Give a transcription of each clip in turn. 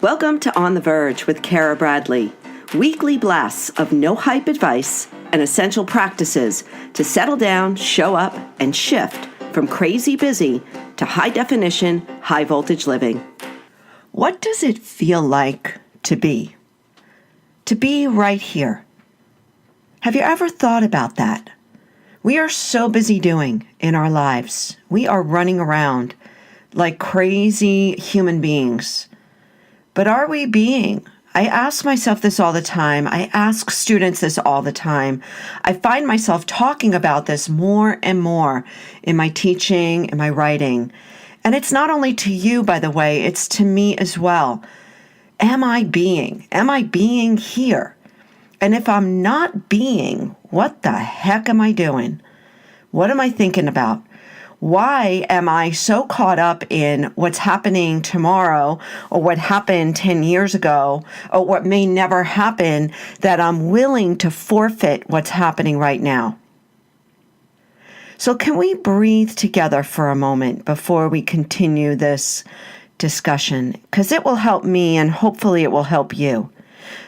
Welcome to On The Verge with Cara Bradley, weekly blasts of no-hype advice and essential practices to settle down, show up, and shift from crazy busy to high-definition, high-voltage living. What does it feel like to be? To be right here. Have you ever thought about that? We are so busy doing in our lives. We are running around like crazy human beings. But are we being? I ask myself this all the time. I ask students this all the time. I find myself talking about this more and more in my teaching, in my writing. And it's not only to you, by the way, it's to me as well. Am I being? Am I being here? And if I'm not being, what the heck am I doing? What am I thinking about? Why am I so caught up in what's happening tomorrow or what happened 10 years ago or what may never happen that I'm willing to forfeit what's happening right now? So can we breathe together for a moment before we continue this discussion? Because it will help me and hopefully it will help you.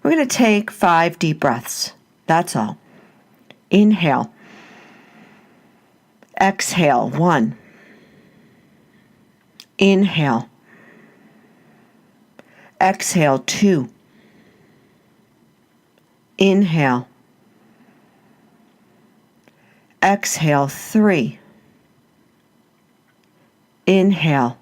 We're going to take 5 deep breaths. That's all. Inhale. Exhale, 1. Inhale. Exhale, 2. Inhale. Exhale, 3. Inhale.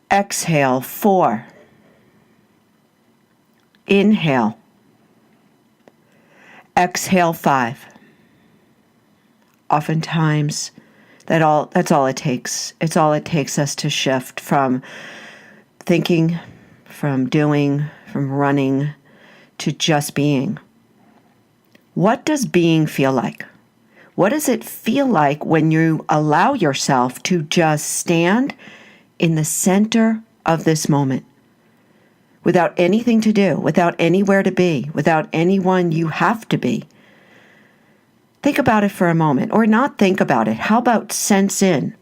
Exhale, 4. Inhale. Exhale, 5. Oftentimes, that's all it takes. It's all it takes us to shift from thinking, from doing, from running, to just being. What does being feel like? What does it feel like when you allow yourself to just stand in the center of this moment? Without anything to do, without anywhere to be, without anyone you have to be. Think about it for a moment, or not think about it. How about sense in?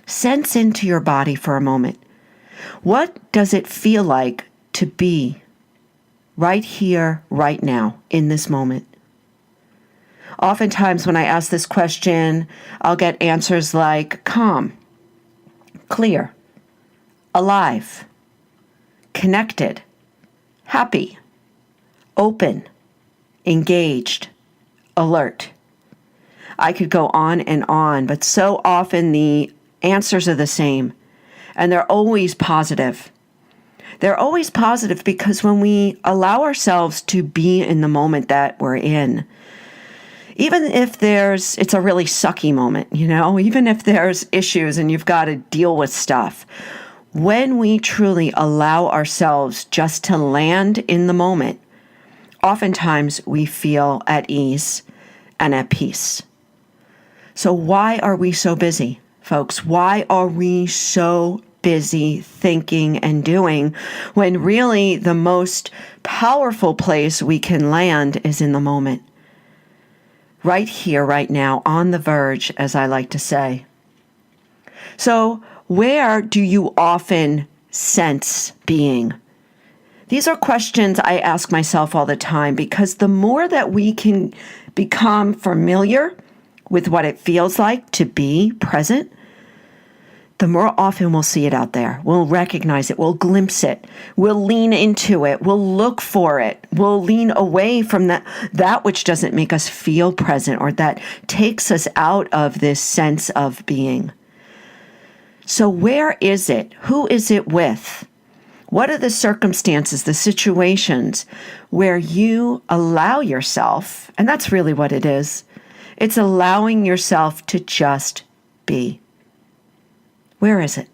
Sense into your body for a moment. What does it feel like to be right here, right now, in this moment? Oftentimes when I ask this question, I'll get answers like calm, clear, alive, connected, happy, open, engaged, alert. I could go on, but so often the answers are the same, and they're always positive. They're always positive because when we allow ourselves to be in the moment that we're in, even if it's a really sucky moment, even if there's issues and you've got to deal with stuff, when we truly allow ourselves just to land in the moment, oftentimes we feel at ease and at peace. So why are we so busy, folks? Why are we so busy thinking and doing when really the most powerful place we can land is in the moment? Right here, right now, on the verge, as I like to say. So where do you often sense being? These are questions I ask myself all the time because the more that we can become familiar with what it feels like to be present, the more often we'll see it out there. We'll recognize it. We'll glimpse it. We'll lean into it. We'll look for it. We'll lean away from that which doesn't make us feel present or that takes us out of this sense of being. So where is it? Who is it with? What are the circumstances, the situations where you allow yourself, and that's really what it is, it's allowing yourself to just be. Where is it?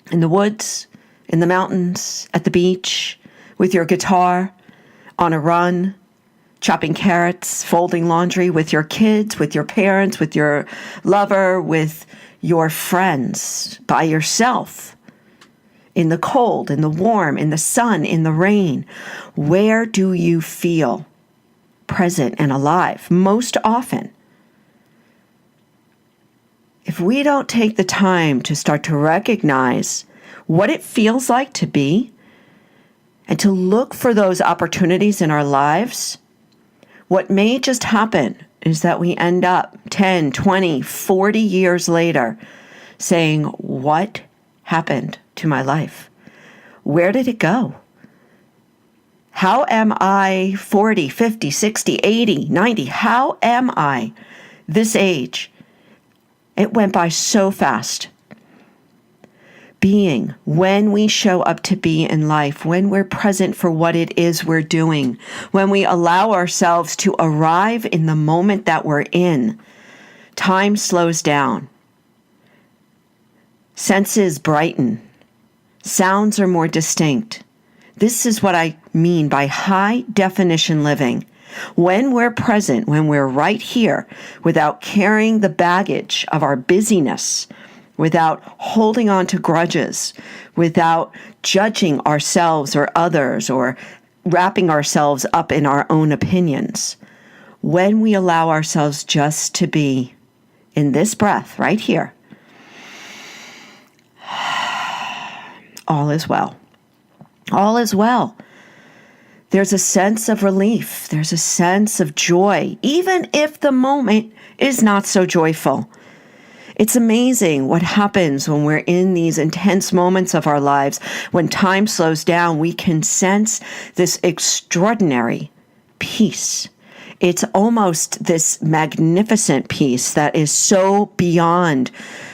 In the woods, in the mountains, at the beach, with your guitar, on a run, chopping carrots, folding laundry, with your kids, with your parents, with your lover, with your friends, by yourself. In the cold, in the warm, in the sun, in the rain. Where do you feel present and alive most often? If we don't take the time to start to recognize what it feels like to be, and to look for those opportunities in our lives, what may just happen is that we end up 10, 20, 40 years later saying, what happened to my life? Where did it go? How am I 40, 50, 60, 80, 90? How am I this age? It went by so fast. Being, when we show up to be in life, when we're present for what it is we're doing, when we allow ourselves to arrive in the moment that we're in, time slows down. Senses brighten. Sounds are more distinct. This is what I mean by high definition living. When we're present, when we're right here, without carrying the baggage of our busyness, without holding on to grudges, without judging ourselves or others, or wrapping ourselves up in our own opinions, when we allow ourselves just to be in this breath right here, all is well. All is well. There's a sense of relief. There's a sense of joy, even if the moment is not so joyful. It's amazing what happens when we're in these intense moments of our lives. When time slows down, we can sense this extraordinary peace. It's almost this magnificent peace that is so beyond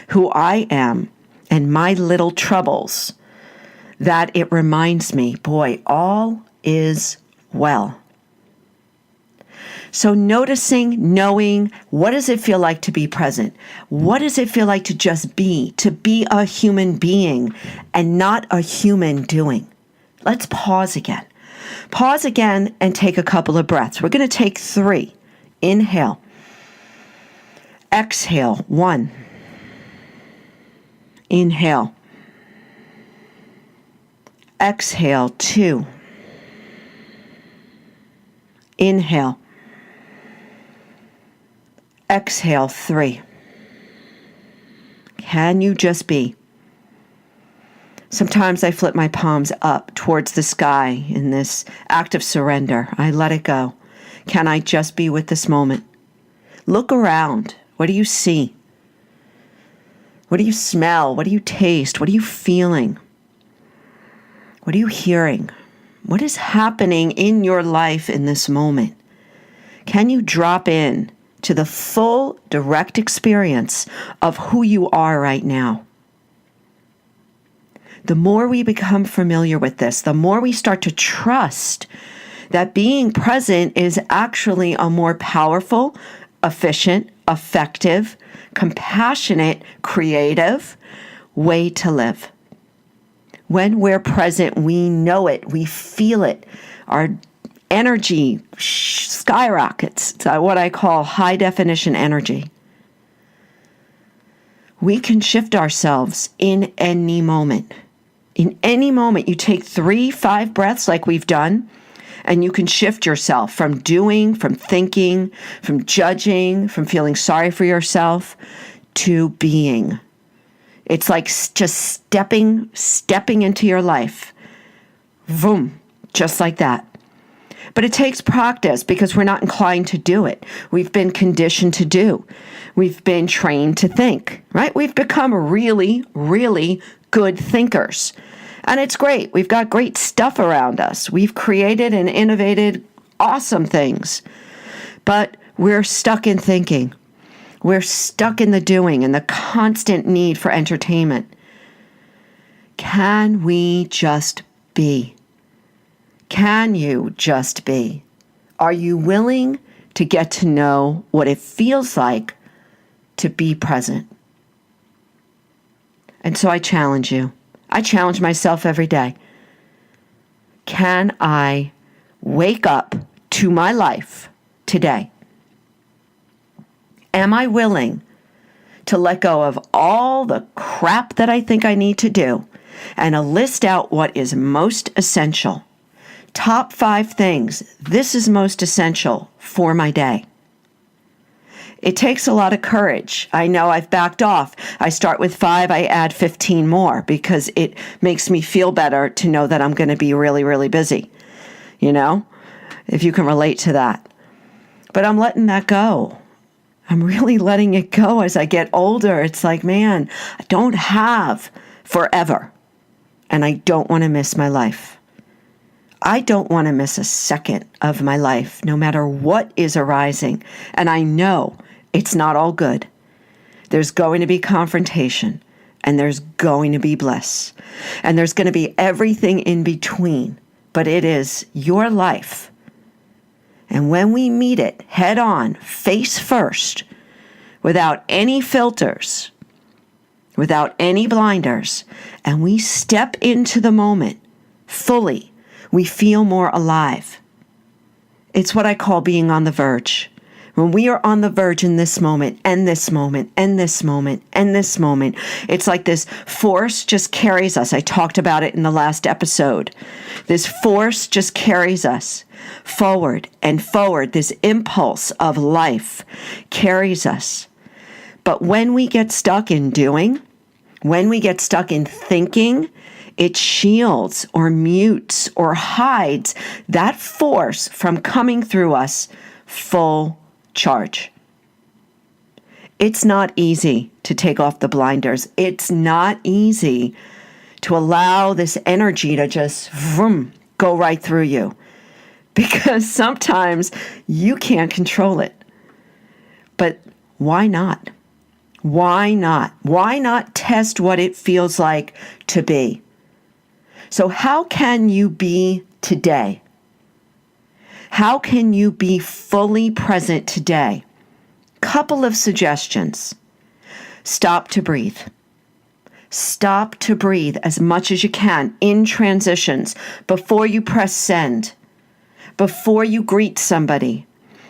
who I am and my little troubles, that it reminds me, boy, all is well. So noticing, knowing, what does it feel like to be present? What does it feel like to just be, to be a human being and not a human doing? Let's pause again. Pause again and take a couple of breaths. We're going to take 3. Inhale. Exhale. 1. Inhale. Exhale. 2. Inhale. Exhale. 3. Can you just be? Sometimes I flip my palms up towards the sky in this act of surrender. I let it go. Can I just be with this moment? Look around. What do you see? What do you smell? What do you taste? What are you feeling? What are you hearing? What is happening in your life in this moment? Can you drop in to the full, direct experience of who you are right now? The more we become familiar with this, the more we start to trust that being present is actually a more powerful, efficient, effective, compassionate, creative way to live. When we're present, we know it, we feel it. Our energy skyrockets. It's what I call high definition energy. We can shift ourselves in any moment. In any moment, you take 3, 5 breaths like we've done, and you can shift yourself from doing, from thinking, from judging, from feeling sorry for yourself, to being. It's like just stepping into your life. Vroom, just like that. But it takes practice because we're not inclined to do it. We've been conditioned to do. We've been trained to think, right? We've become really, really good thinkers. And it's great. We've got great stuff around us. We've created and innovated awesome things. But we're stuck in thinking. We're stuck in the doing and the constant need for entertainment. Can we just be? Can you just be? Are you willing to get to know what it feels like to be present? And so I challenge you. I challenge myself every day. Can I wake up to my life today? Am I willing to let go of all the crap that I think I need to do and list out what is most essential? Top 5 things. This is most essential for my day. It takes a lot of courage. I know I've backed off. I start with 5, I add 15 more because it makes me feel better to know that I'm going to be really, really busy. You know, if you can relate to that. But I'm letting that go. I'm really letting it go as I get older. It's like, man, I don't have forever. And I don't want to miss my life. I don't want to miss a second of my life, no matter what is arising. And I know it's not all good. There's going to be confrontation, and there's going to be bliss, and there's going to be everything in between. But it is your life. And when we meet it head on, face first, without any filters, without any blinders, and we step into the moment fully, we feel more alive. It's what I call being on the verge. When we are on the verge in this moment, and this moment, and this moment, and this moment, it's like this force just carries us. I talked about it in the last episode. This force just carries us forward and forward. This impulse of life carries us. But when we get stuck in doing, when we get stuck in thinking, it shields or mutes or hides that force from coming through us full charge. It's not easy to take off the blinders. It's not easy to allow this energy to just go right through you, because sometimes you can't control it. But why not? Why not? Why not test what it feels like to be? So how can you be today? How can you be fully present today? Couple of suggestions. Stop to breathe. Stop to breathe as much as you can in transitions, before you press send, before you greet somebody.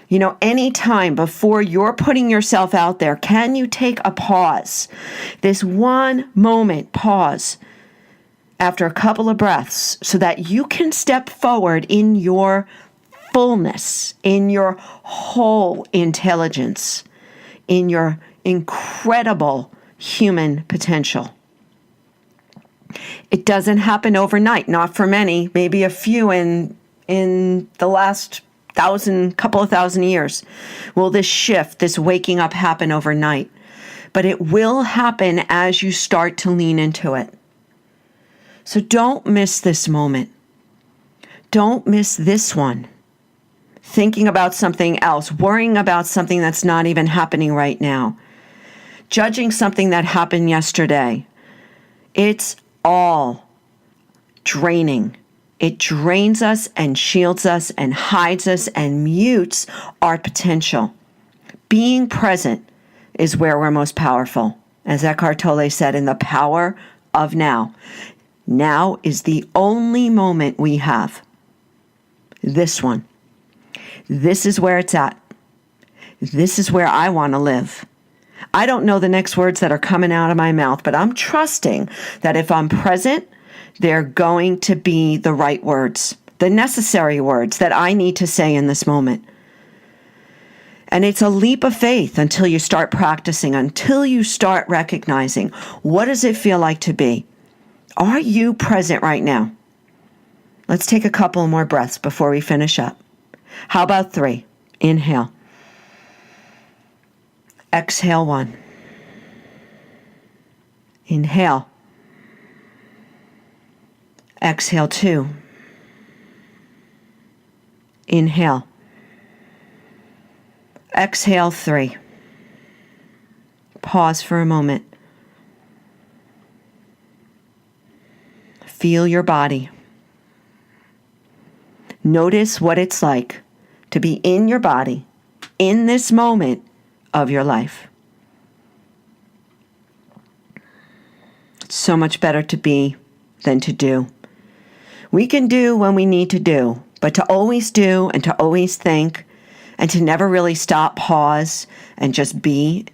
You know, anytime before you're putting yourself out there, can you take a pause? This one moment pause after a couple of breaths so that you can step forward in your fullness, in your whole intelligence, in your incredible human potential. It doesn't happen overnight, not for many, maybe a few in the last couple of thousand years. Will this shift, this waking up happen overnight? But it will happen as you start to lean into it. So don't miss this moment. Don't miss this one. Thinking about something else, worrying about something that's not even happening right now, judging something that happened yesterday. It's all draining. It drains us and shields us and hides us and mutes our potential. Being present is where we're most powerful. As Eckhart Tolle said, in the power of now. Now is the only moment we have. This one. This is where it's at. This is where I want to live. I don't know the next words that are coming out of my mouth, but I'm trusting that if I'm present, they're going to be the right words, the necessary words that I need to say in this moment. And it's a leap of faith until you start practicing, until you start recognizing, what does it feel like to be? Are you present right now? Let's take a couple more breaths before we finish up. How about 3? Inhale. Exhale 1. Inhale. Exhale 2. Inhale. Exhale 3. Pause for a moment. Feel your body. Notice what it's like to be in your body in this moment of your life. It's so much better to be than to do. We can do when we need to do, but to always do and to always think and to never really stop, pause, and just be,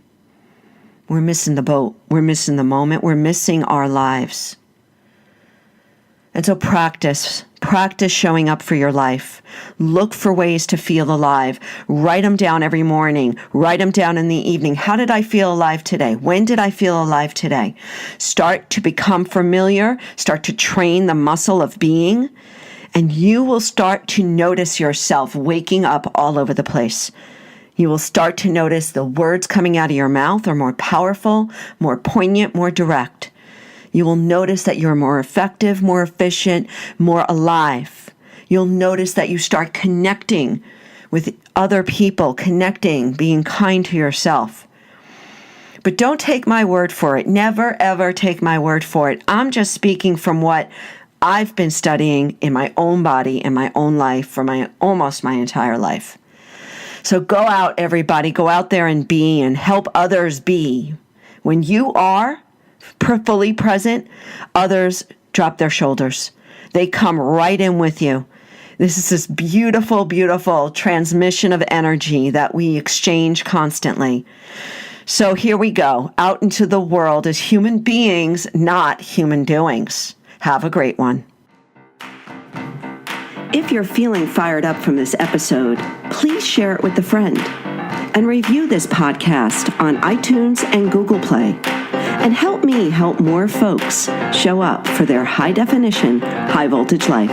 we're missing the boat. We're missing the moment. We're missing our lives. And so practice showing up for your life. Look for ways to feel alive. Write them down every morning. Write them down in the evening. How did I feel alive today? When did I feel alive today? Start to become familiar. Start to train the muscle of being. And you will start to notice yourself waking up all over the place. You will start to notice the words coming out of your mouth are more powerful, more poignant, more direct. You will notice that you're more effective, more efficient, more alive. You'll notice that you start connecting with other people, being kind to yourself. But don't take my word for it. Never, ever take my word for it. I'm just speaking from what I've been studying in my own body, in my own life, for almost my entire life. So go out, everybody. Go out there and be and help others be. When you are fully present, others drop their shoulders. They come right in with you. This is this beautiful, beautiful transmission of energy that we exchange constantly. So here we go, out into the world as human beings, not human doings. Have a great one. If you're feeling fired up from this episode, please share it with a friend and review this podcast on iTunes and Google Play. And help me help more folks show up for their high definition, high voltage life.